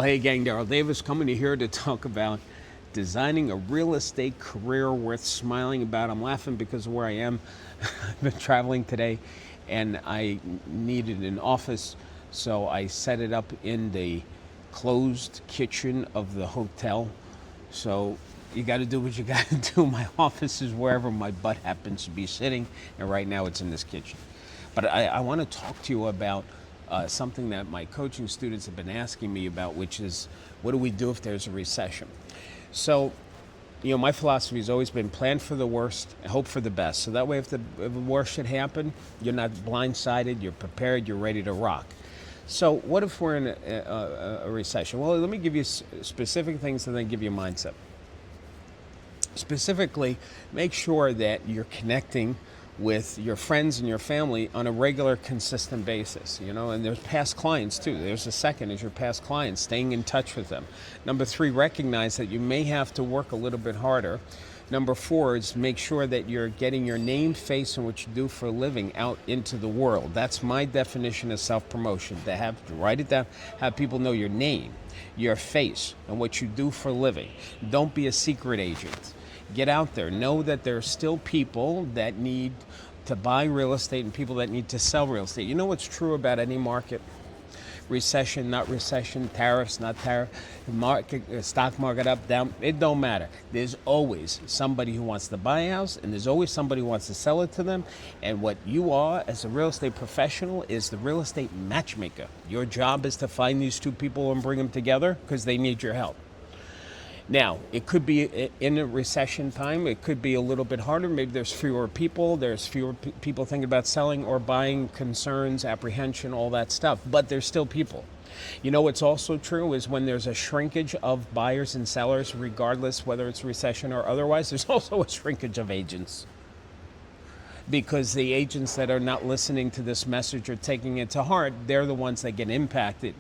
Hey gang, Darryl Davis coming to here to talk about designing a real estate career worth smiling about. I'm laughing because of where I am. I've been traveling today and I needed an office, so I set it up in the closed kitchen of the hotel. So you got to do what you got to do. My office is wherever my butt happens to be sitting, and right now it's in this kitchen. But I want to talk to you about something that my coaching students have been asking me about, which is what do we do if there's a recession? So, my philosophy has always been plan for the worst, hope for the best. So that way, if the worst should happen, you're not blindsided, you're prepared, you're ready to rock. So what if we're in a recession? Well, let me give you specific things and then give you a mindset. Specifically, make sure that you're connecting with your friends and your family on a regular, consistent basis, and there's past clients too. There's a second is your past clients, staying in touch with them. Number 3, recognize that you may have to work a little bit harder. Number 4 is make sure that you're getting your name, face, and what you do for a living out into the world. That's my definition of self-promotion, to write it down, have people know your name, your face, and what you do for a living. Don't be a secret agent. Get out there. Know that there are still people that need to buy real estate and people that need to sell real estate. You know what's true about any market? Recession, not recession, tariffs, not tariff, stock market up, down, it don't matter. There's always somebody who wants to buy a house, and there's always somebody who wants to sell it to them. And what you are as a real estate professional is the real estate matchmaker. Your job is to find these two people and bring them together because they need your help. Now, it could be in a recession time, it could be a little bit harder. Maybe there's fewer people, there's fewer people thinking about selling or buying, concerns, apprehension, all that stuff, but there's still people. What's also true is when there's a shrinkage of buyers and sellers, regardless whether it's recession or otherwise, there's also a shrinkage of agents. Because the agents that are not listening to this message or taking it to heart, they're the ones that get impacted.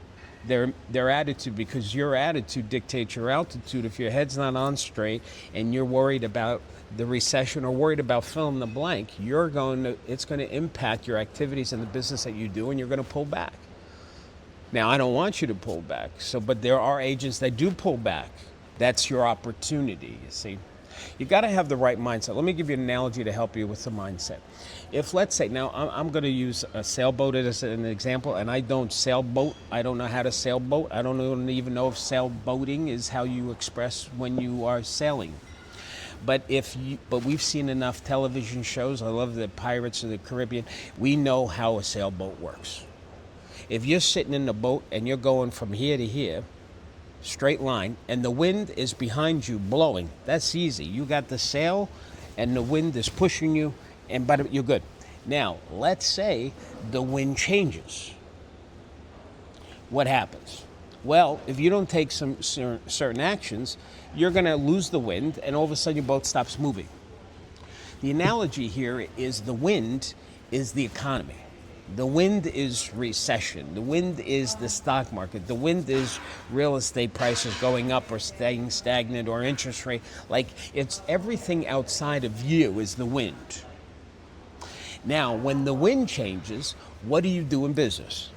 Their attitude, because your attitude dictates your altitude. If your head's not on straight and you're worried about the recession or worried about fill in the blank, it's going to impact your activities in the business that you do, and you're going to pull back. Now, I don't want you to pull back, but there are agents that do pull back. That's your opportunity, you see. You got to have the right mindset. Let me give you an analogy to help you with the mindset. If, let's say, now I'm going to use a sailboat as an example, and I don't sailboat. I don't know how to sailboat. I don't even know if sailboating is how you express when you are sailing. But we've seen enough television shows. I love the Pirates of the Caribbean. We know how a sailboat works. If you're sitting in the boat and you're going from here to here, straight line, and the wind is behind you blowing, that's easy. You got the sail and the wind is pushing you, but you're good. Now, let's say the wind changes. What happens? Well, if you don't take some certain actions, you're going to lose the wind, and all of a sudden your boat stops moving. The analogy here is the wind is the economy. The wind is recession. The wind is the stock market. The wind is real estate prices going up or staying stagnant or interest rate. Like, it's everything outside of you is the wind. Now, when the wind changes, what do you do in business?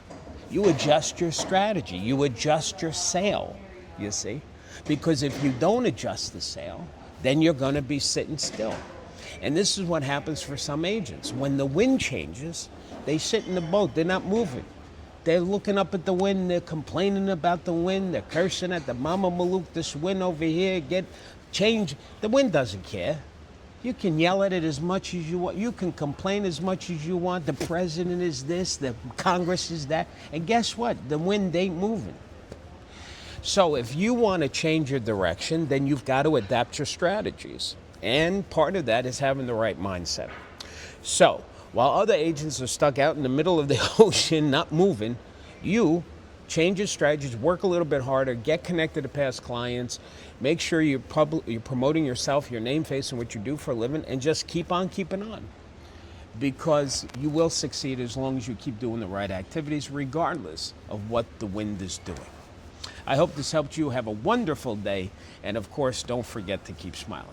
You adjust your strategy. You adjust your sail, you see? Because if you don't adjust the sail, then you're going to be sitting still. And this is what happens for some agents. When the wind changes, they sit in the boat. They're not moving. They're looking up at the wind. They're complaining about the wind. They're cursing at the Mama Malouk, this wind over here, get change. The wind doesn't care. You can yell at it as much as you want. You can complain as much as you want. The president is this, the Congress is that. And guess what? The wind ain't moving. So if you want to change your direction, then you've got to adapt your strategies. And part of that is having the right mindset. So while other agents are stuck out in the middle of the ocean, not moving, you change your strategies, work a little bit harder, get connected to past clients, make sure you're promoting yourself, your name, face, and what you do for a living, and just keep on keeping on. Because you will succeed as long as you keep doing the right activities, regardless of what the wind is doing. I hope this helped you. Have a wonderful day, and of course, don't forget to keep smiling.